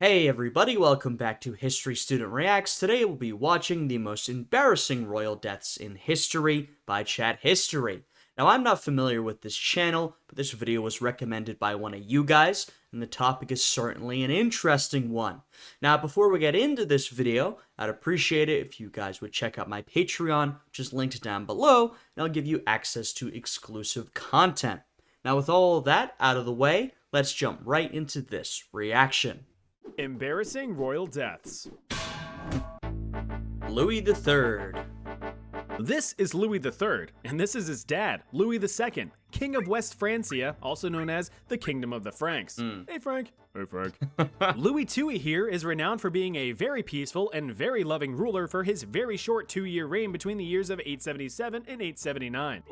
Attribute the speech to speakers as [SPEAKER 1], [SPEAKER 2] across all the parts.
[SPEAKER 1] Hey everybody, welcome back to History Student Reacts. Today we'll be watching the most embarrassing royal deaths in history by Chat History. Now I'm not familiar with this channel, but this video was recommended by one of you guys, and the topic is certainly an interesting one. Now before we get into this video, I'd appreciate it if you guys would check out my Patreon, which is linked down below, and I'll give you access to exclusive content. Now with all of that out of the way, let's jump right into this reaction.
[SPEAKER 2] Embarrassing royal deaths.
[SPEAKER 1] Louis III.
[SPEAKER 2] This is Louis III, and this is his dad, Louis II, King of West Francia, also known as the Kingdom of the Franks. Hey Frank. Hey Frank. Louis II here is renowned for being a very peaceful and very loving ruler for his very short 2-year reign between the years of 877 and 879.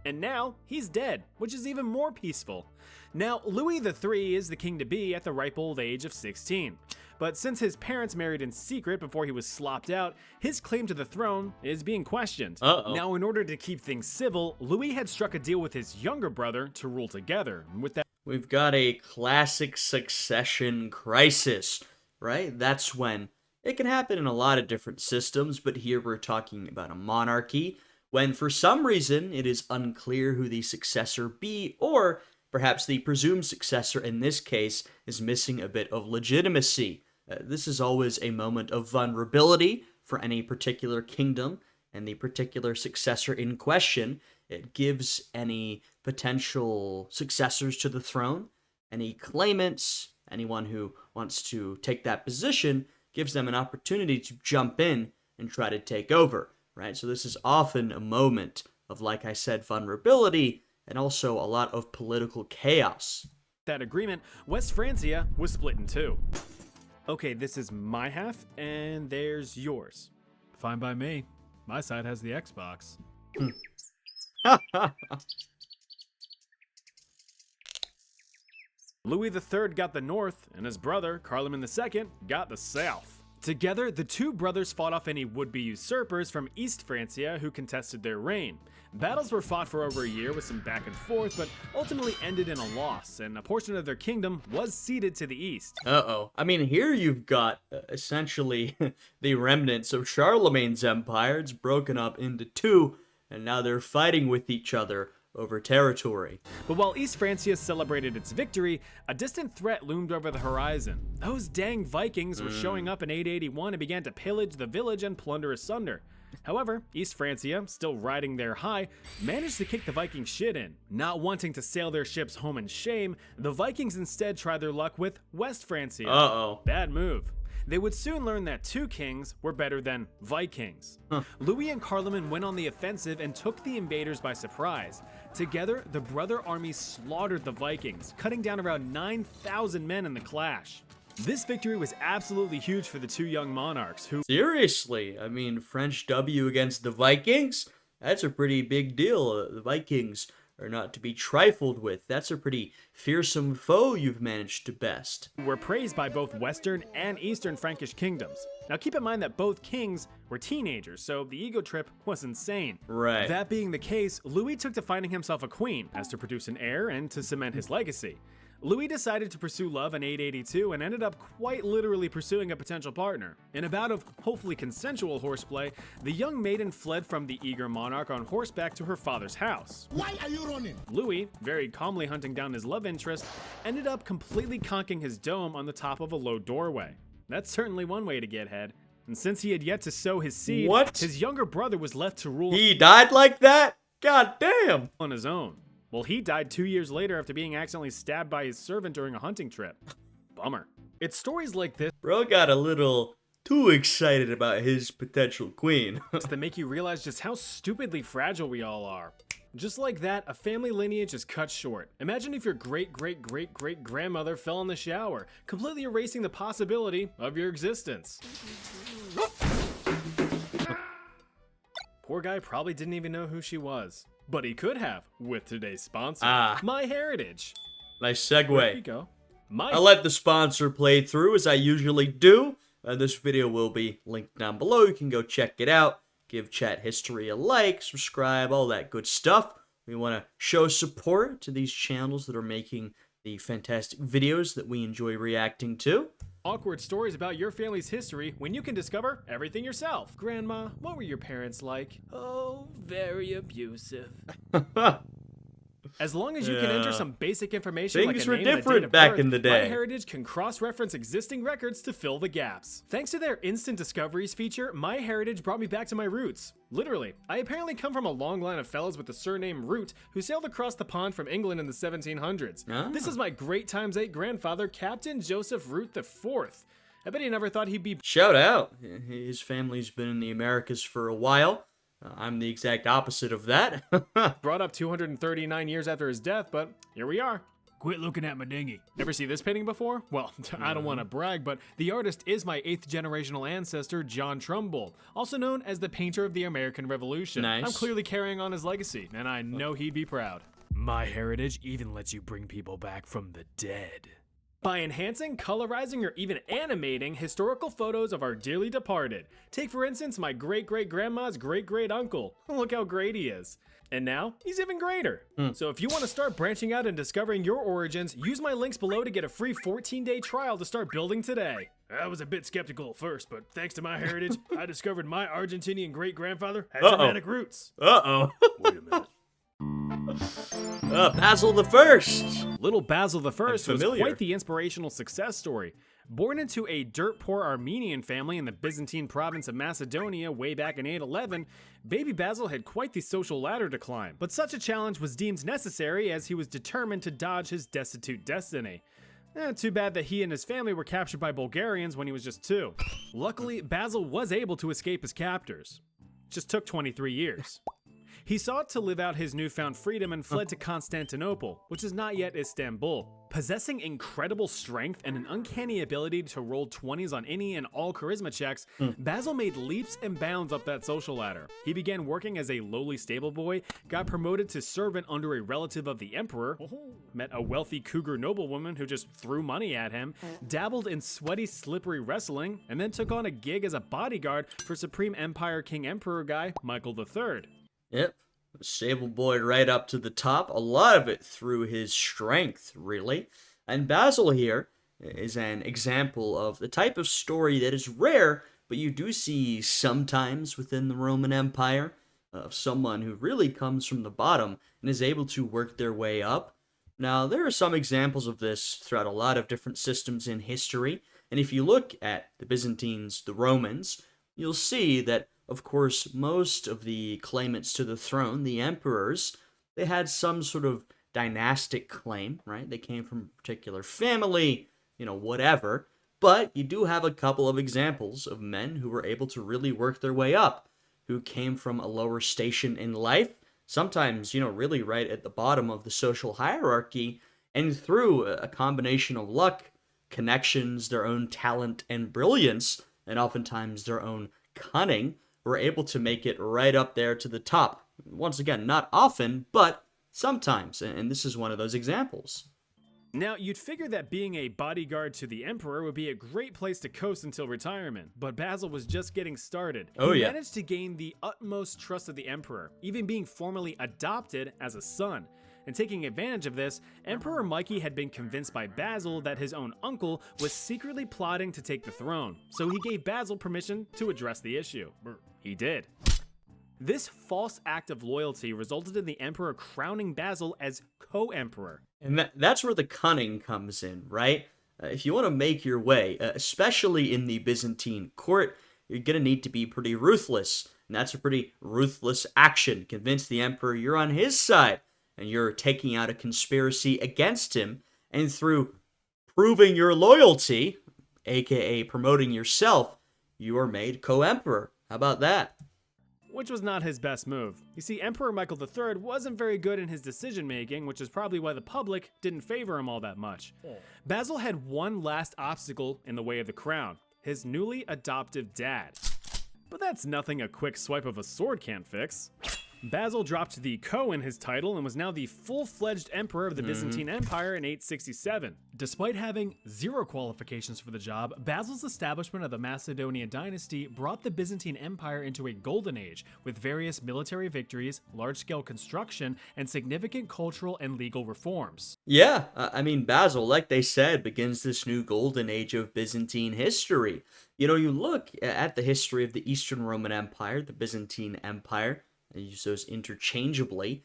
[SPEAKER 2] And now, he's dead, which is even more peaceful. Now, Louis III is the king-to-be at the ripe old age of 16. But since his parents married in secret before he was slopped out, his claim to the throne is being questioned. Now, in order to keep things civil, Louis had struck a deal with his younger brother to rule together. With that,
[SPEAKER 1] We've got a classic succession crisis, right? That's when it can happen in a lot of different systems, but here we're talking about a monarchy, when for some reason it is unclear who the successor be, or perhaps the presumed successor in this case is missing a bit of legitimacy. This is always a moment of vulnerability for any particular kingdom and the particular successor in question. It gives any potential successors to the throne, any claimants, anyone who wants to take that position, gives them an opportunity to jump in and try to take over. Right, so this is often a moment of, like I said, vulnerability and also a lot of political chaos.
[SPEAKER 2] that agreement, West Francia was split in two. Okay, this is my half, and there's yours. Fine by me. My side has the Xbox. Louis III got the north, and his brother, Carloman II, got the south. Together, the two brothers fought off any would-be usurpers from East Francia who contested their reign. Battles were fought for over a year with some back and forth, but ultimately ended in a loss, and a portion of their kingdom was ceded to the east.
[SPEAKER 1] I mean, here you've got essentially the remnants of Charlemagne's empire. It's broken up into two, and now they're fighting with each other over territory.
[SPEAKER 2] But while East Francia celebrated its victory, a distant threat loomed over the horizon. Those dang Vikings were showing up in 881 and began to pillage the village and plunder asunder. However, East Francia, still riding their high, managed to kick the Vikings' shit in. Not wanting to sail their ships home in shame, the Vikings instead tried their luck with West Francia. Bad move. They would soon learn that two kings were better than Vikings. Louis and Carloman went on the offensive and took the invaders by surprise. Together, the brother armies slaughtered the Vikings, cutting down around 9,000 men in the clash. This victory was absolutely huge for the two young monarchs who—
[SPEAKER 1] Seriously, I mean, French W against the Vikings? That's a pretty big deal. The Vikings are not to be trifled with. That's a pretty fearsome foe you've managed to best.
[SPEAKER 2] were praised by both Western and Eastern Frankish kingdoms. Now keep in mind that both kings were teenagers, so the ego trip was insane.
[SPEAKER 1] Right.
[SPEAKER 2] That being the case, Louis took to finding himself a queen, as to produce an heir and to cement his legacy. Louis decided to pursue love in 882 and ended up quite literally pursuing a potential partner. In a bout of hopefully consensual horseplay, the young maiden fled from the eager monarch on horseback to her father's house.
[SPEAKER 3] Why are you running?
[SPEAKER 2] Louis, very calmly hunting down his love interest, ended up completely conking his dome on the top of a low doorway. That's certainly one way to get head. And since he had yet to sow his seed, his younger brother was left to rule—
[SPEAKER 1] He died like that? God damn!
[SPEAKER 2] On his own. Well, he died 2 years later after being accidentally stabbed by his servant during a hunting trip. Bummer. It's stories like this
[SPEAKER 1] Bro got a little too excited about his potential queen.
[SPEAKER 2] that make you realize just how stupidly fragile we all are. Just like that, a family lineage is cut short. Imagine if your great-great-great-great-grandmother fell in the shower, completely erasing the possibility of your existence. Poor guy probably didn't even know who she was. But he could have, with today's sponsor, MyHeritage.
[SPEAKER 1] Nice
[SPEAKER 2] There you
[SPEAKER 1] segue.
[SPEAKER 2] go.
[SPEAKER 1] I'll let the sponsor play through as I usually do. This video will be linked down below. You can go check it out. Give Chat History a like, subscribe, all that good stuff. We want to show support to these channels that are making the fantastic videos that we enjoy reacting to.
[SPEAKER 2] Awkward stories about your family's history when you can discover everything yourself. Grandma, what were your parents like? Oh, very abusive. As long as you can enter some basic information like
[SPEAKER 1] Things
[SPEAKER 2] a
[SPEAKER 1] were
[SPEAKER 2] name and a
[SPEAKER 1] different
[SPEAKER 2] date of
[SPEAKER 1] back
[SPEAKER 2] birth,
[SPEAKER 1] in the day.
[SPEAKER 2] MyHeritage can cross-reference existing records to fill the gaps. Thanks to their instant discoveries feature, MyHeritage brought me back to my roots. Literally, I apparently come from a long line of fellas with the surname Root who sailed across the pond from England in the 1700s. This is my great times 8 grandfather, Captain Joseph Root IV. I bet he never thought he'd be—
[SPEAKER 1] Shout out. His family's been in the Americas for a while. I'm the exact opposite of that.
[SPEAKER 2] brought up 239 years after his death, but here we are. Quit looking at my dinghy. Ever see this painting before? Well, I don't want to brag, but the artist is my 8th generational ancestor, John Trumbull, also known as the painter of the American Revolution.
[SPEAKER 1] Nice.
[SPEAKER 2] I'm clearly carrying on his legacy, and I know he'd be proud. MyHeritage even lets you bring people back from the dead by enhancing, colorizing, or even animating historical photos of our dearly departed. Take, for instance, my great-great-grandma's great-great-uncle. Look how great he is. And now, he's even greater. So if you want to start branching out and discovering your origins, use my links below to get a free 14-day trial to start building today. I was a bit skeptical at first, but thanks to MyHeritage, I discovered my Argentinian great-grandfather had Germanic roots.
[SPEAKER 1] Uh-oh.
[SPEAKER 2] Wait a minute.
[SPEAKER 1] Basil I.
[SPEAKER 2] Little Basil I was
[SPEAKER 1] familiar.
[SPEAKER 2] quite the inspirational success story. Born into a dirt-poor Armenian family in the Byzantine province of Macedonia way back in 811, baby Basil had quite the social ladder to climb. But such a challenge was deemed necessary as he was determined to dodge his destitute destiny. Too bad that he and his family were captured by Bulgarians when he was just 2. Luckily, Basil was able to escape his captors. Just took 23 years. He sought to live out his newfound freedom and fled to Constantinople, which is not yet Istanbul. Possessing incredible strength and an uncanny ability to roll 20s on any and all charisma checks, Basil made leaps and bounds up that social ladder. He began working as a lowly stable boy, got promoted to servant under a relative of the emperor, met a wealthy cougar noblewoman who just threw money at him, dabbled in sweaty, slippery wrestling, and then took on a gig as a bodyguard for Supreme Empire King Emperor guy Michael III.
[SPEAKER 1] Yep. Stable boy right up to the top. A lot of it through his strength, really. And Basil here is an example of the type of story that is rare, but you do see sometimes within the Roman Empire, of someone who really comes from the bottom and is able to work their way up. Now, there are some examples of this throughout a lot of different systems in history, and if you look at the Byzantines, the Romans, you'll see that of course, most of the claimants to the throne, the emperors, they had some sort of dynastic claim, right? They came from a particular family, whatever. But you do have a couple of examples of men who were able to really work their way up, who came from a lower station in life, sometimes, really right at the bottom of the social hierarchy, and through a combination of luck, connections, their own talent and brilliance, and oftentimes their own cunning, were able to make it right up there to the top. Once again, not often, but sometimes, and this is one of those examples.
[SPEAKER 2] Now, you'd figure that being a bodyguard to the emperor would be a great place to coast until retirement, but Basil was just getting started. He managed to gain the utmost trust of the emperor, even being formally adopted as a son. And taking advantage of this, Emperor Mikey had been convinced by Basil that his own uncle was secretly plotting to take the throne, so he gave Basil permission to address the issue. He did. This false act of loyalty resulted in the emperor crowning Basil as co-emperor.
[SPEAKER 1] And that's where the cunning comes in, right? If you want to make your way, especially in the Byzantine court, you're going to need to be pretty ruthless. And that's a pretty ruthless action. Convince the emperor you're on his side, and you're taking out a conspiracy against him. And through proving your loyalty, aka promoting yourself, you are made co-emperor. How about that?
[SPEAKER 2] Which was not his best move. You see, Emperor Michael III wasn't very good in his decision-making, which is probably why the public didn't favor him all that much. Basil had one last obstacle in the way of the crown: his newly adoptive dad. But that's nothing a quick swipe of a sword can't fix. Basil dropped the "co" in his title and was now the full-fledged emperor of the Byzantine Empire in 867. Despite having 0 qualifications for the job, Basil's establishment of the Macedonian dynasty brought the Byzantine Empire into a golden age, with various military victories, large-scale construction, and significant cultural and legal reforms.
[SPEAKER 1] Yeah, I mean, Basil, like they said, begins this new golden age of Byzantine history. You know, you look at the history of the Eastern Roman Empire, the Byzantine Empire, I use those interchangeably,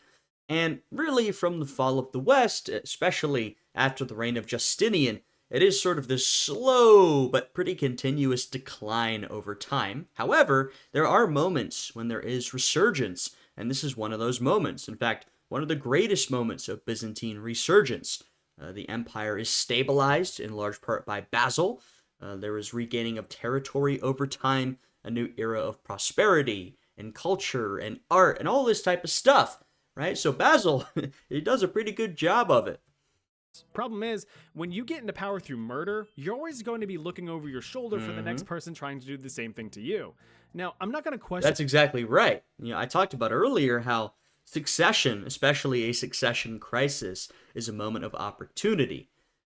[SPEAKER 1] and really from the fall of the West, especially after the reign of Justinian, it is sort of this slow but pretty continuous decline over time. However, there are moments when there is resurgence, and this is one of those moments. In fact, one of the greatest moments of Byzantine resurgence. The empire is stabilized in large part by Basil. There is regaining of territory over time, a new era of prosperity and culture and art and all this type of stuff, right? So Basil, he does a pretty good job of it.
[SPEAKER 2] Problem is, when you get into power through murder, you're always going to be looking over your shoulder for the next person trying to do the same thing to you. Now, I'm not going to question...
[SPEAKER 1] That's exactly right. You know, I talked about earlier how succession, especially a succession crisis, is a moment of opportunity.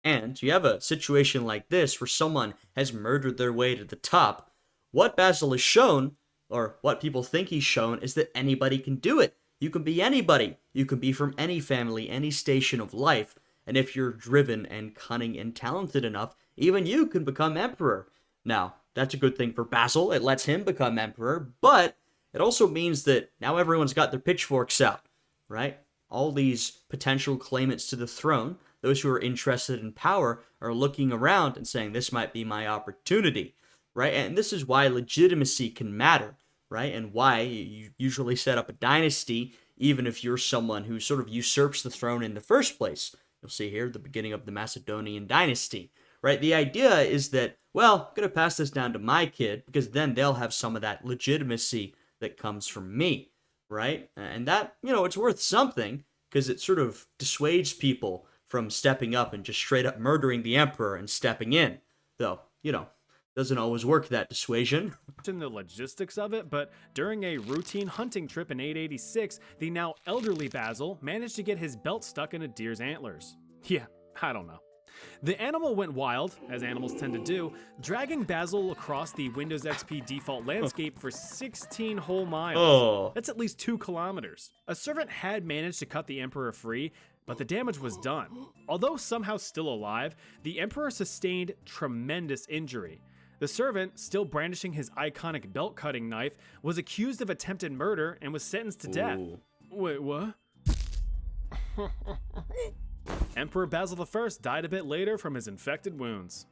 [SPEAKER 1] And you have a situation like this where someone has murdered their way to the top. What Basil has shown, or what people think he's shown, is that anybody can do it. You can be anybody. You can be from any family, any station of life. And if you're driven and cunning and talented enough, even you can become emperor. Now, that's a good thing for Basil. It lets him become emperor, but it also means that now everyone's got their pitchforks out, right? All these potential claimants to the throne, those who are interested in power, are looking around and saying, this might be my opportunity, right? And this is why legitimacy can matter, right? And why you usually set up a dynasty, even if you're someone who sort of usurps the throne in the first place. You'll see here the beginning of the Macedonian dynasty, right? The idea is that, well, I'm going to pass this down to my kid because then they'll have some of that legitimacy that comes from me, right? And that, you know, it's worth something because it sort of dissuades people from stepping up and just straight up murdering the emperor and stepping in. Though, you know, doesn't always work, that dissuasion.
[SPEAKER 2] In the logistics of it, but during a routine hunting trip in 886, the now elderly Basil managed to get his belt stuck in a deer's antlers. Yeah, I don't know. The animal went wild, as animals tend to do, dragging Basil across the Windows XP default landscape for 16 whole miles.
[SPEAKER 1] Oh.
[SPEAKER 2] That's at least 2 kilometers. A servant had managed to cut the emperor free, but the damage was done. Although somehow still alive, the emperor sustained tremendous injury. The servant, still brandishing his iconic belt-cutting knife, was accused of attempted murder and was sentenced to death. Wait, what? Emperor Basil I died a bit later from his infected wounds.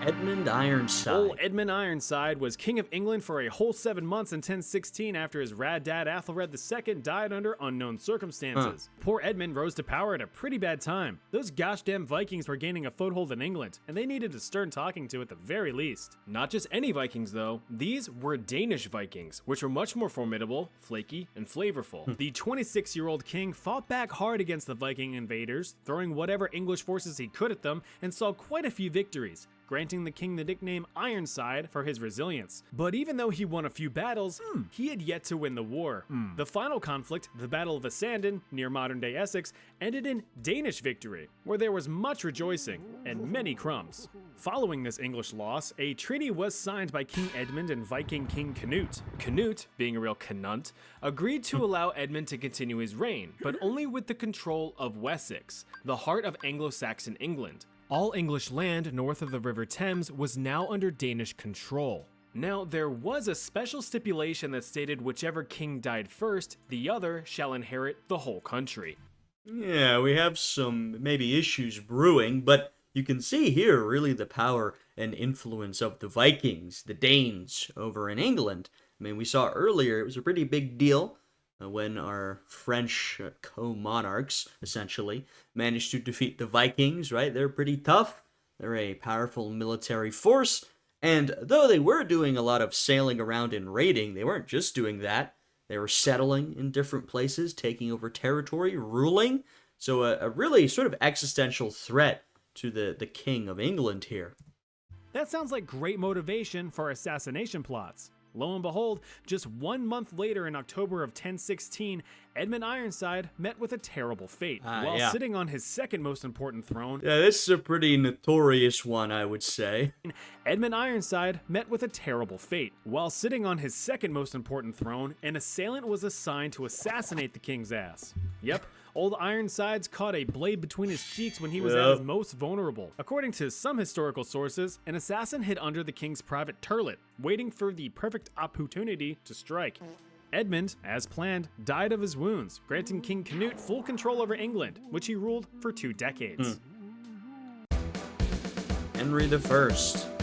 [SPEAKER 1] Edmund Ironside.
[SPEAKER 2] Old Edmund Ironside was king of England for a whole 7 months in 1016 after his rad dad Athelred II died under unknown circumstances. Poor Edmund rose to power at a pretty bad time. Those gosh damn Vikings were gaining a foothold in England, and they needed a stern talking to at the very least.
[SPEAKER 3] Not just any Vikings though, these were Danish Vikings, which were much more formidable, flaky, and flavorful.
[SPEAKER 2] The 26-year-old king fought back hard against the Viking invaders, throwing whatever English forces he could at them, and saw quite a few victories, granting the king the nickname Ironside for his resilience. But even though he won a few battles, he had yet to win the war. The final conflict, the Battle of Asandin, near modern-day Essex, ended in Danish victory, where there was much rejoicing and many crumbs. Following this English loss, a treaty was signed by King Edmund and Viking King Canute.
[SPEAKER 3] Canute, being a real Canunt, agreed to allow Edmund to continue his reign, but only with the control of Wessex, the heart of Anglo-Saxon England.
[SPEAKER 2] All English land north of the River Thames was now under Danish control.
[SPEAKER 3] Now, there was a special stipulation that stated whichever king died first, the other shall inherit the whole country.
[SPEAKER 1] Yeah, we have some maybe issues brewing, but you can see here really the power and influence of the Vikings, the Danes, over in England. I mean, we saw earlier it was a pretty big deal when our French co-monarchs, essentially, managed to defeat the Vikings, right? They're pretty tough. They're a powerful military force. And though they were doing a lot of sailing around and raiding, they weren't just doing that. They were settling in different places, taking over territory, ruling. So a really sort of existential threat to the King of England here.
[SPEAKER 2] That sounds like great motivation for assassination plots. Lo and behold, just 1 month later in October of 1016, Edmund Ironside met with a terrible fate. While sitting on his second most important throne,
[SPEAKER 1] Yeah, this is a pretty notorious one, I would say.
[SPEAKER 2] Edmund Ironside met with a terrible fate. While sitting on his second most important throne, an assailant was assigned to assassinate the king's ass. Yep. Old Ironsides caught a blade between his cheeks when he was at his most vulnerable. According to some historical sources, an assassin hid under the king's private turlet, waiting for the perfect opportunity to strike. Edmund, as planned, died of his wounds, granting King Canute full control over England, which he ruled for 2 decades.
[SPEAKER 1] Henry I.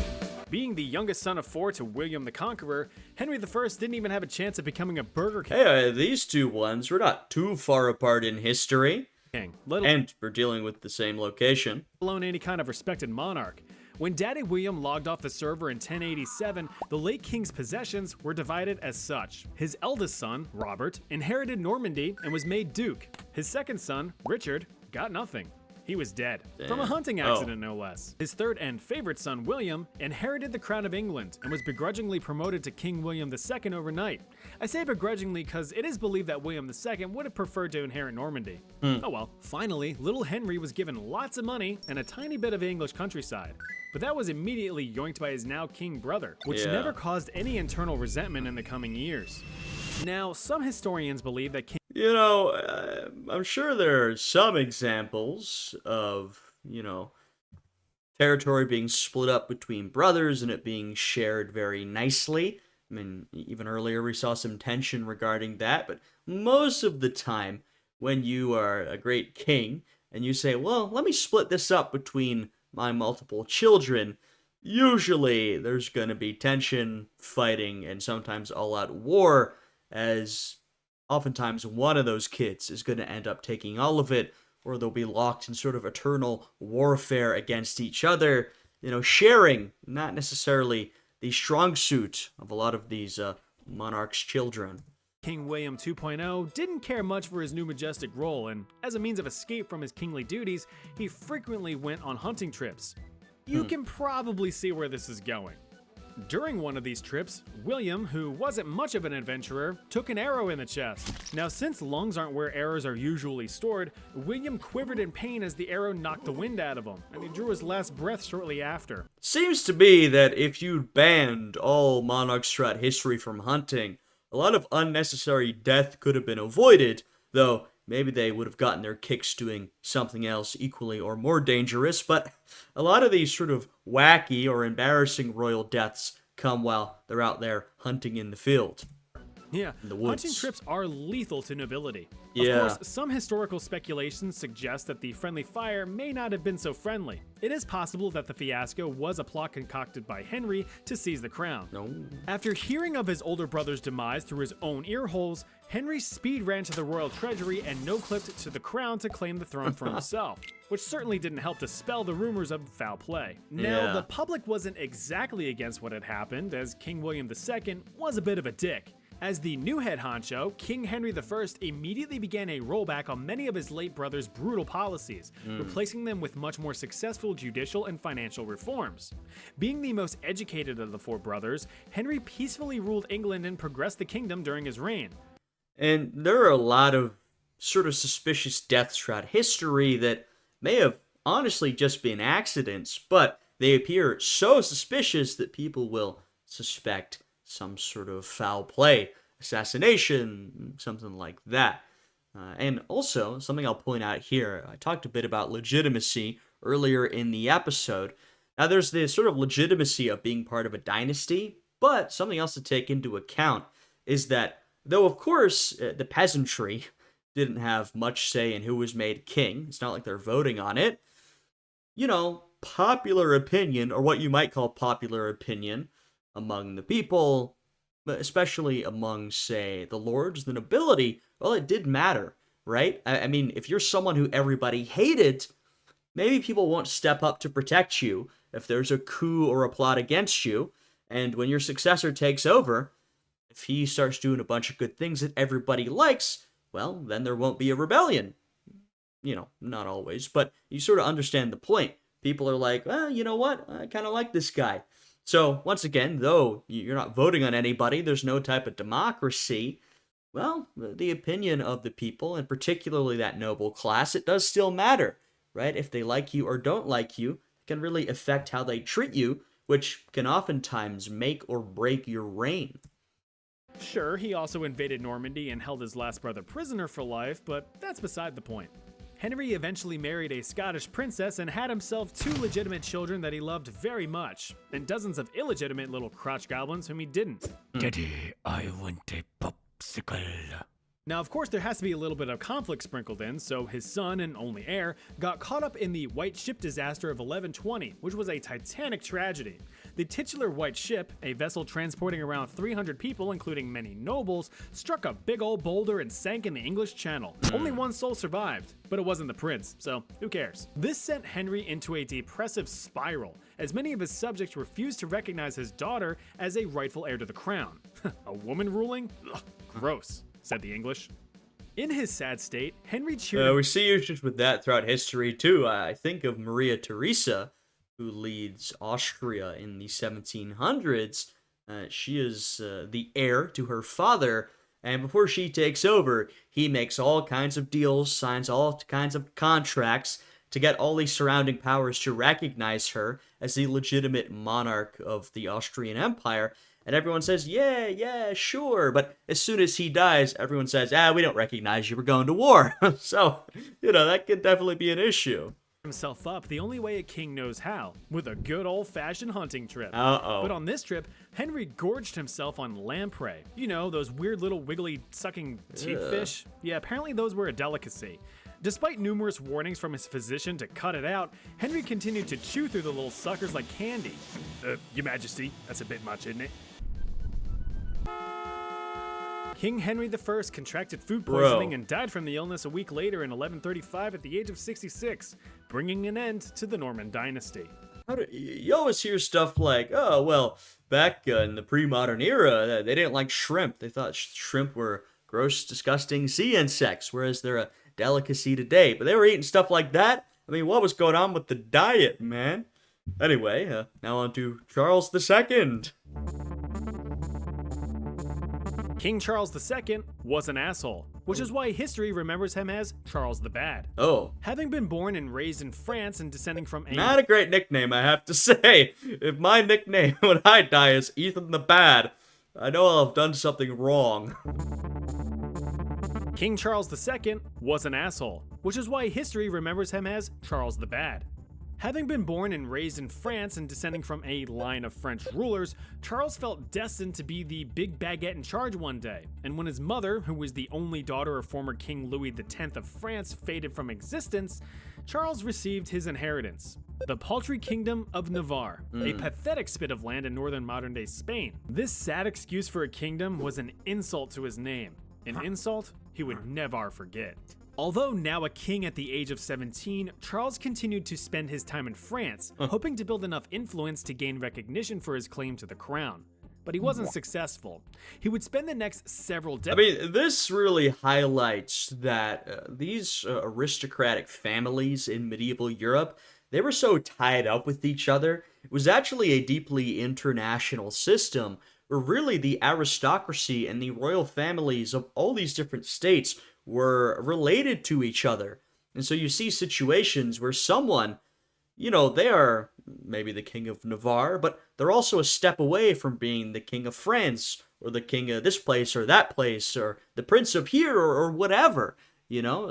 [SPEAKER 2] Being the youngest son of 4 to William the Conqueror, Henry I didn't even have a chance of becoming a burger king.
[SPEAKER 1] Hey, these two ones were not too far apart in history.
[SPEAKER 2] And
[SPEAKER 1] we're dealing with the same location.
[SPEAKER 2] Alone any kind of respected monarch. When Daddy William logged off the server in 1087, the late king's possessions were divided as such. His eldest son, Robert, inherited Normandy and was made duke. His second son, Richard, got nothing. He was dead. From a hunting accident, no less. His third and favorite son, William, inherited the crown of England and was begrudgingly promoted to King William II overnight. I say begrudgingly because it is believed that William II would have preferred to inherit Normandy. Oh well. Finally, little Henry was given lots of money and a tiny bit of English countryside. But that was immediately yoinked by his now king brother, which never caused any internal resentment in the coming years. Now, some historians believe that King
[SPEAKER 1] You know, I'm sure there are some examples of, territory being split up between brothers and it being shared very nicely. I mean, even earlier we saw some tension regarding that, but most of the time when you are a great king and you say, well, let me split this up between my multiple children, usually there's going to be tension, fighting, and sometimes all-out war, as oftentimes one of those kids is going to end up taking all of it, or they'll be locked in sort of eternal warfare against each other, sharing, not necessarily the strong suit of a lot of these monarchs' children.
[SPEAKER 2] King William 2.0 didn't care much for his new majestic role, and as a means of escape from his kingly duties, he frequently went on hunting trips. You can probably see where this is going. During one of these trips, William, who wasn't much of an adventurer, took an arrow in the chest. Now, since lungs aren't where arrows are usually stored, William quivered in pain as the arrow knocked the wind out of him, and he drew his last breath shortly after.
[SPEAKER 1] Seems to be that if you'd banned all monarchs throughout history from hunting, a lot of unnecessary death could have been avoided, though maybe they would have gotten their kicks doing something else equally or more dangerous, but a lot of these sort of wacky or embarrassing royal deaths come while they're out there hunting in the field.
[SPEAKER 2] Yeah,
[SPEAKER 1] in the woods.
[SPEAKER 2] Hunting trips are lethal to nobility.
[SPEAKER 1] Yeah.
[SPEAKER 2] Of course, some historical speculations suggest that the friendly fire may not have been so friendly. It is possible that the fiasco was a plot concocted by Henry to seize the crown.
[SPEAKER 1] No.
[SPEAKER 2] After hearing of his older brother's demise through his own ear holes, Henry speed ran to the royal treasury and no-clipped to the crown to claim the throne for himself, which certainly didn't help dispel the rumors of foul play. Now, the public wasn't exactly against what had happened, as King William II was a bit of a dick. As the new head honcho, King Henry I immediately began a rollback on many of his late brother's brutal policies, replacing them with much more successful judicial and financial reforms. Being the most educated of the 4 brothers, Henry peacefully ruled England and progressed the kingdom during his reign.
[SPEAKER 1] And there are a lot of sort of suspicious deaths throughout history that may have honestly just been accidents, but they appear so suspicious that people will suspect some sort of foul play, assassination, something like that. And also, something I'll point out here, I talked a bit about legitimacy earlier in the episode. Now, there's this sort of legitimacy of being part of a dynasty, but something else to take into account is that, though of course the peasantry didn't have much say in who was made king, it's not like they're voting on it, popular opinion, or what you might call popular opinion, among the people, especially among, say, the lords, the nobility, well, it did matter, right? I mean, if you're someone who everybody hated, maybe people won't step up to protect you if there's a coup or a plot against you, and when your successor takes over, if he starts doing a bunch of good things that everybody likes, well, then there won't be a rebellion. Not always, but you sort of understand the point. People are like, well, you know what? I kind of like this guy. So, once again, though you're not voting on anybody, there's no type of democracy, well, the opinion of the people, and particularly that noble class, it does still matter, right? If they like you or don't like you, it can really affect how they treat you, which can oftentimes make or break your reign.
[SPEAKER 2] Sure, he also invaded Normandy and held his last brother prisoner for life, but that's beside the point. Henry eventually married a Scottish princess and had himself 2 legitimate children that he loved very much, and dozens of illegitimate little crotch goblins whom he didn't.
[SPEAKER 4] Daddy, I want a popsicle.
[SPEAKER 2] Now, of course, there has to be a little bit of conflict sprinkled in, so his son and only heir got caught up in the White Ship disaster of 1120, which was a titanic tragedy. The titular White Ship, a vessel transporting around 300 people, including many nobles, struck a big old boulder and sank in the English Channel. Only one soul survived, but it wasn't the prince, so who cares? This sent Henry into a depressive spiral, as many of his subjects refused to recognize his daughter as a rightful heir to the crown. A woman ruling? Ugh, gross, said the English. In his sad state, Henry cheered.
[SPEAKER 1] We see issues with that throughout history, too. I think of Maria Theresa, who leads Austria in the 1700s. She is the heir to her father, and before she takes over, he makes all kinds of deals, signs all kinds of contracts to get all these surrounding powers to recognize her as the legitimate monarch of the Austrian Empire. And everyone says, yeah, sure. But as soon as he dies, everyone says, we don't recognize you, we're going to war. So, that could definitely be an issue.
[SPEAKER 2] Himself up the only way a king knows how, with a good old-fashioned hunting trip.
[SPEAKER 1] Uh-oh.
[SPEAKER 2] But on this trip, Henry gorged himself on lamprey. You know, those weird little wiggly sucking teeth fish? Yeah, apparently those were a delicacy. Despite numerous warnings from his physician to cut it out, Henry continued to chew through the little suckers like candy. Your Majesty, that's a bit much, isn't it? King Henry I contracted food poisoning and died from the illness a week later in 1135 at the age of 66, bringing an end to the Norman dynasty.
[SPEAKER 1] You always hear stuff like, back in the pre-modern era, they didn't like shrimp. They thought shrimp were gross, disgusting sea insects, whereas they're a delicacy today. But they were eating stuff like that. I mean, what was going on with the diet, man? Anyway, now on to Charles II.
[SPEAKER 2] King Charles II was an asshole, which is why history remembers him as Charles the Bad.
[SPEAKER 1] Oh.
[SPEAKER 2] Having been born and raised in France and descending from
[SPEAKER 1] Not a great nickname, I have to say. If my nickname when I die is Ethan the Bad, I know I'll have done something wrong.
[SPEAKER 2] King Charles II was an asshole, which is why history remembers him as Charles the Bad. Having been born and raised in France and descending from a line of French rulers, Charles felt destined to be the big baguette in charge one day, and when his mother, who was the only daughter of former King Louis X of France, faded from existence, Charles received his inheritance, the paltry kingdom of Navarre, a pathetic spit of land in northern modern-day Spain. This sad excuse for a kingdom was an insult to his name, an insult he would never forget. Although now a king at the age of 17, Charles continued to spend his time in France, hoping to build enough influence to gain recognition for his claim to the crown. But he wasn't successful. He would spend the next several decades.
[SPEAKER 1] I mean, this really highlights that these aristocratic families in medieval Europe, they were so tied up with each other. It was actually a deeply international system where really the aristocracy and the royal families of all these different states were related to each other. And so you see situations where someone, they are maybe the king of Navarre, but they're also a step away from being the king of France, or the king of this place or that place, or the prince of here, or whatever,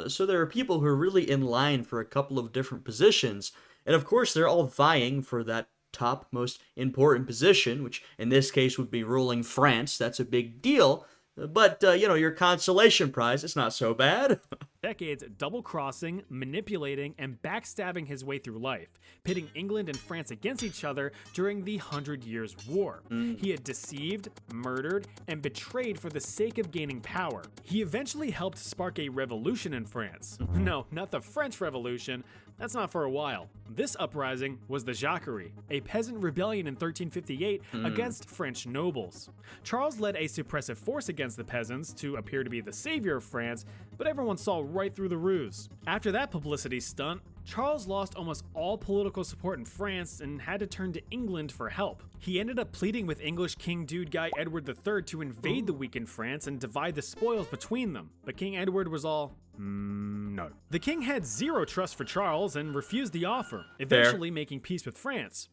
[SPEAKER 1] So there are people who are really in line for a couple of different positions. And of course, they're all vying for that top most important position, which in this case would be ruling France. That's a big deal. But, your consolation prize, it's not so bad.
[SPEAKER 2] Decades double-crossing, manipulating, and backstabbing his way through life, pitting England and France against each other during the 100 Years' War. He had deceived, murdered, and betrayed for the sake of gaining power. He eventually helped spark a revolution in France. No, not the French Revolution. That's not for a while. This uprising was the Jacquerie, a peasant rebellion in 1358 against French nobles. Charles led a suppressive force against the peasants to appear to be the savior of France, but everyone saw right through the ruse. After that publicity stunt, Charles lost almost all political support in France and had to turn to England for help. He ended up pleading with English King Dude Guy Edward III to invade the weakened France and divide the spoils between them, but King Edward was all, no. The king had zero trust for Charles and refused the offer, eventually making peace with France.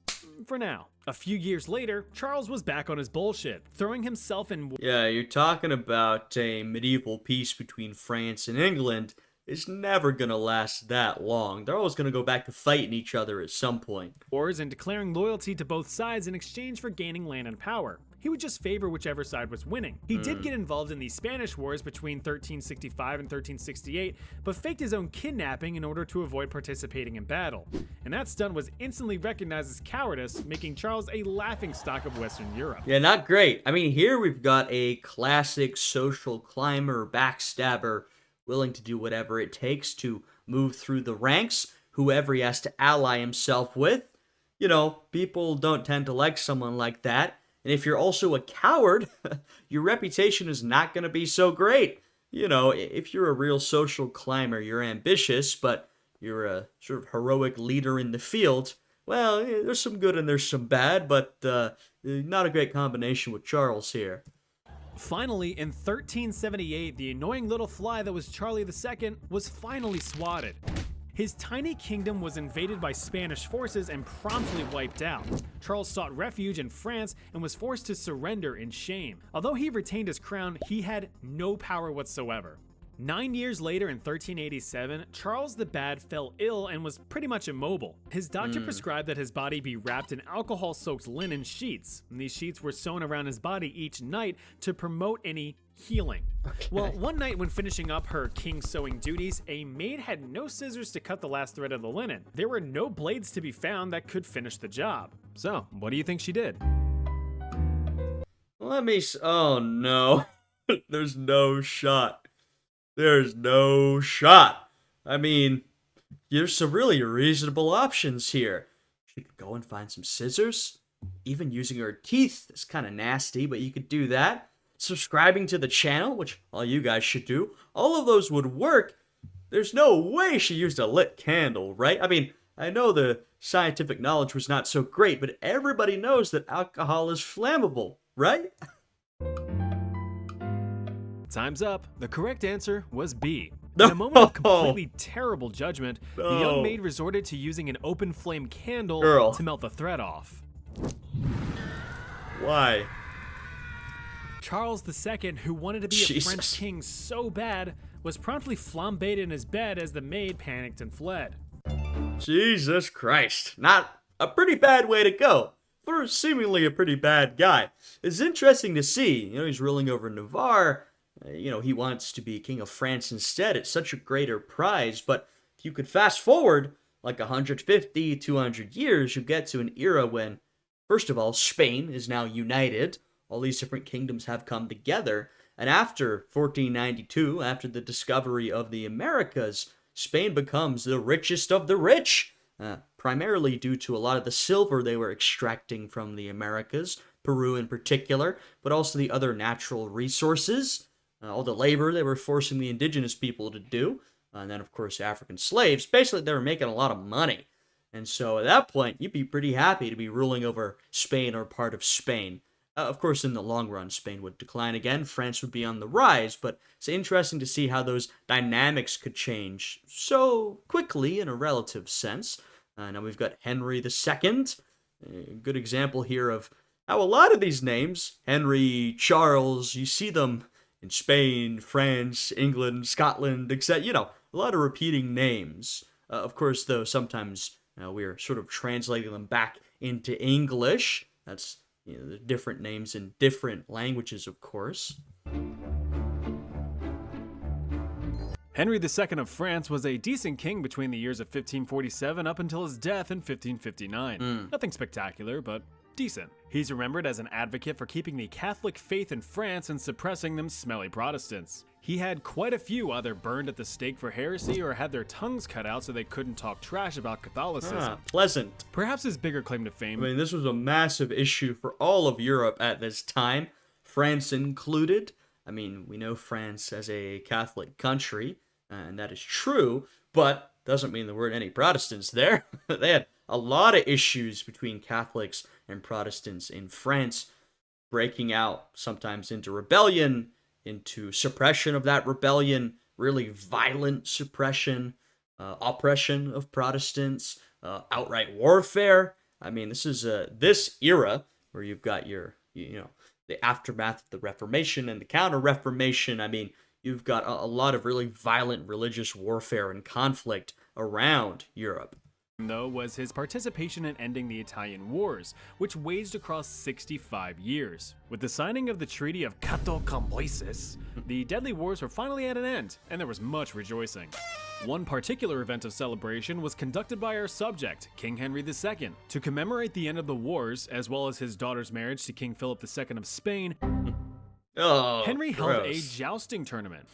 [SPEAKER 2] For now. A few years later, Charles was back on his bullshit, throwing himself in.
[SPEAKER 1] Yeah, you're talking about a medieval peace between France and England. It's never gonna last that long. They're always gonna go back to fighting each other at some point.
[SPEAKER 2] Wars and declaring loyalty to both sides in exchange for gaining land and power. He would just favor whichever side was winning. He did get involved in the Spanish Wars between 1365 and 1368, but faked his own kidnapping in order to avoid participating in battle. And that stunt was instantly recognized as cowardice, making Charles a laughingstock of Western Europe.
[SPEAKER 1] Yeah, not great. I mean, here we've got a classic social climber, backstabber, willing to do whatever it takes to move through the ranks, whoever he has to ally himself with. You know, people don't tend to like someone like that. And if you're also a coward, your reputation is not going to be so great. You know, if you're a real social climber, you're ambitious, but you're a sort of heroic leader in the field, well, there's some good and there's some bad, but not a great combination with Charles here.
[SPEAKER 2] Finally, in 1378, the annoying little fly that was Charlie II was finally swatted. His tiny kingdom was invaded by Spanish forces and promptly wiped out. Charles sought refuge in France and was forced to surrender in shame. Although he retained his crown, he had no power whatsoever. 9 years later, in 1387, Charles the Bad fell ill and was pretty much immobile. His doctor prescribed that his body be wrapped in alcohol-soaked linen sheets, and these sheets were sewn around his body each night to promote any healing.
[SPEAKER 1] Okay.
[SPEAKER 2] Well, one night when finishing up her king sewing duties, a maid had no scissors to cut the last thread of the linen. There were no blades to be found that could finish the job. So, what do you think she did?
[SPEAKER 1] Oh no. There's no shot. There's no shot. I mean, there's some really reasonable options here. She could go and find some scissors. Even using her teeth is kind of nasty, but you could do that. Subscribing to the channel, which all you guys should do. All of those would work. There's no way she used a lit candle, right? I mean, I know the scientific knowledge was not so great, but everybody knows that alcohol is flammable, right?
[SPEAKER 2] Time's up. The correct answer was B. In a moment of completely terrible judgment, the young maid resorted to using an open flame candle to melt the thread off.
[SPEAKER 1] Why?
[SPEAKER 2] Charles II, who wanted to be a French king so bad, was promptly flambéed in his bed as the maid panicked and fled.
[SPEAKER 1] Jesus Christ. Not a pretty bad way to go for seemingly a pretty bad guy. It's interesting to see. You know, he's ruling over Navarre. He wants to be king of France instead. It's such a greater prize. But if you could fast forward like 150, 200 years, you get to an era when, first of all, Spain is now united. All these different kingdoms have come together. And after 1492, after the discovery of the Americas, Spain becomes the richest of the rich, primarily due to a lot of the silver they were extracting from the Americas, Peru in particular, but also the other natural resources, all the labor they were forcing the indigenous people to do, and then, of course, African slaves. Basically, they were making a lot of money. And so at that point, you'd be pretty happy to be ruling over Spain or part of Spain. Of course, in the long run, Spain would decline again. France would be on the rise, but it's interesting to see how those dynamics could change so quickly in a relative sense. Now we've got Henry II, a good example here of how a lot of these names, Henry, Charles, you see them in Spain, France, England, Scotland, etc. A lot of repeating names. Of course, though, sometimes we're sort of translating them back into English. That's the different names in different languages, of course.
[SPEAKER 2] Henry II of France was a decent king between the years of 1547 up until his death in 1559. Nothing spectacular, but decent. He's remembered as an advocate for keeping the Catholic faith in France and suppressing them smelly Protestants. He had quite a few either burned at the stake for heresy or had their tongues cut out so they couldn't talk trash about Catholicism.
[SPEAKER 1] Pleasant.
[SPEAKER 2] Perhaps his bigger claim to fame.
[SPEAKER 1] I mean, this was a massive issue for all of Europe at this time, France included. I mean, we know France as a Catholic country, and that is true, but doesn't mean there weren't any Protestants there. They had a lot of issues between Catholics and Protestants in France, breaking out sometimes into rebellion, into suppression of that rebellion, really violent suppression, oppression of Protestants, outright warfare. I mean, this is this era where you've got your, the aftermath of the Reformation and the Counter-Reformation. I mean, you've got a lot of really violent religious warfare and conflict around Europe.
[SPEAKER 2] Though, was his participation in ending the Italian Wars, which waged across 65 years. With the signing of the Treaty of Cato Cambyses, the deadly wars were finally at an end, and there was much rejoicing. One particular event of celebration was conducted by our subject, King Henry II. To commemorate the end of the wars, as well as his daughter's marriage to King Philip II of Spain, Henry held a jousting tournament.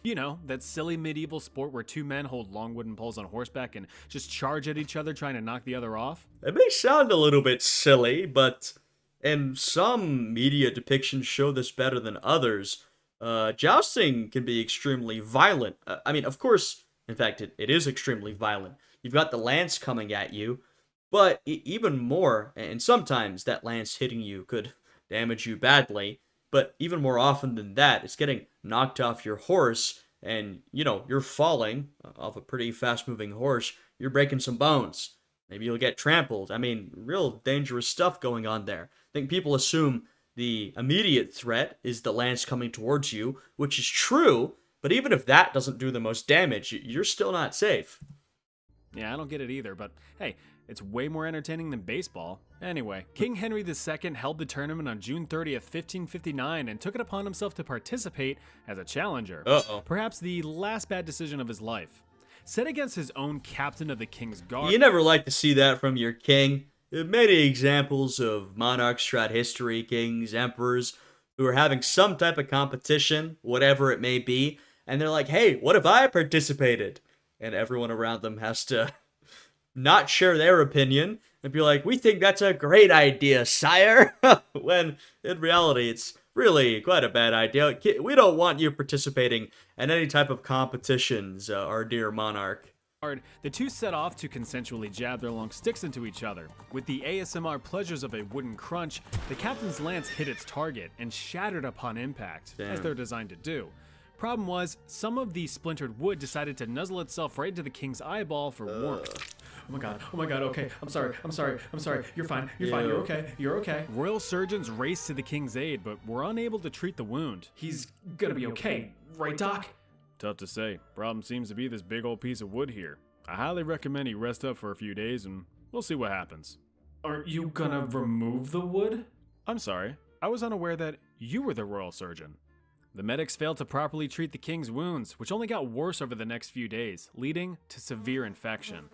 [SPEAKER 2] You know, that silly medieval sport where two men hold long wooden poles on horseback and just charge at each other trying to knock the other off.
[SPEAKER 1] It may sound a little bit silly, but and some media depictions show this better than others. Jousting can be extremely violent. I mean, of course, in fact, it is extremely violent. You've got the lance coming at you, but even more, and sometimes that lance hitting you could damage you badly. But even more often than that, it's getting knocked off your horse, and, you're falling off a pretty fast-moving horse. You're breaking some bones. Maybe you'll get trampled. I mean, real dangerous stuff going on there. I think people assume the immediate threat is the lance coming towards you, which is true, but even if that doesn't do the most damage, you're still not safe.
[SPEAKER 2] Yeah, I don't get it either, but hey, it's way more entertaining than baseball. Anyway, King Henry II held the tournament on June 30th, 1559, and took it upon himself to participate as a challenger. Perhaps the last bad decision of his life. Set against his own captain of the King's Guard.
[SPEAKER 1] You never like to see that from your king. There are many examples of monarchs throughout history, kings, emperors, who are having some type of competition, whatever it may be, and they're like, hey, what if I participated? And everyone around them has to not share their opinion and be like, we think that's a great idea, sire. When in reality, it's really quite a bad idea. We don't want you participating in any type of competitions, our dear monarch.
[SPEAKER 2] The two set off to consensually jab their long sticks into each other. With the ASMR pleasures of a wooden crunch, the captain's lance hit its target and shattered upon impact, as they're designed to do. Problem was, some of the splintered wood decided to nuzzle itself right into the king's eyeball for warmth. Oh my god, okay, I'm sorry, you're fine, you're okay. Royal surgeons raced to the king's aid, but were unable to treat the wound.
[SPEAKER 3] He's gonna be okay, right, Doc?
[SPEAKER 2] Tough to say. Problem seems to be this big old piece of wood here. I highly recommend he rest up for a few days and we'll see what happens.
[SPEAKER 3] Aren't you gonna remove the wood?
[SPEAKER 2] I'm sorry, I was unaware that you were the royal surgeon. The medics failed to properly treat the king's wounds, which only got worse over the next few days, leading to severe infection.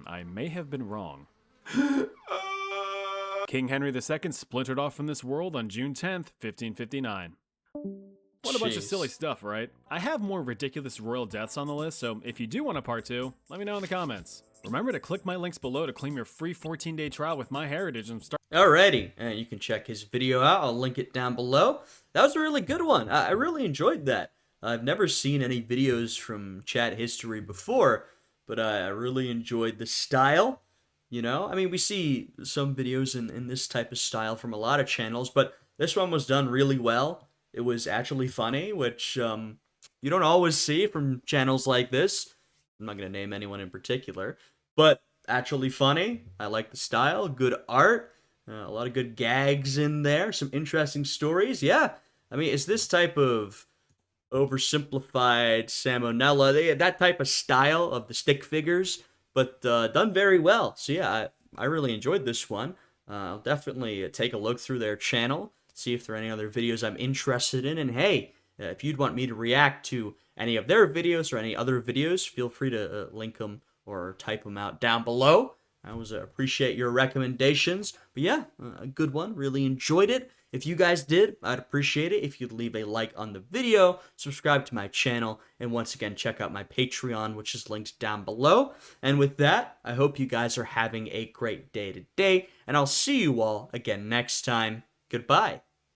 [SPEAKER 2] I may have been wrong. King Henry II splintered off from this world on June 10th, 1559. What a bunch of silly stuff, right? I have more ridiculous royal deaths on the list, so if you do want a part 2, let me know in the comments. Remember to click my links below to claim your free 14-day trial with MyHeritage and start.
[SPEAKER 1] Alrighty, and you can check his video out. I'll link it down below. That was a really good one. I really enjoyed that. I've never seen any videos from Chat History before, but I really enjoyed the style. I mean, we see some videos in this type of style from a lot of channels, but this one was done really well. It was actually funny, which you don't always see from channels like this. I'm not going to name anyone in particular, but actually funny. I like the style, good art, a lot of good gags in there, some interesting stories. Yeah, I mean, it's this type of oversimplified salmonella, that type of style of the stick figures, but done very well. So yeah, I really enjoyed this one. I'll definitely take a look through their channel, see if there are any other videos I'm interested in, and hey, if you'd want me to react to any of their videos or any other videos, feel free to link them or type them out down below. I always appreciate your recommendations. But yeah, a good one. Really enjoyed it. If you guys did, I'd appreciate it if you'd leave a like on the video, subscribe to my channel, and once again, check out my Patreon, which is linked down below. And with that, I hope you guys are having a great day today, and I'll see you all again next time. Goodbye.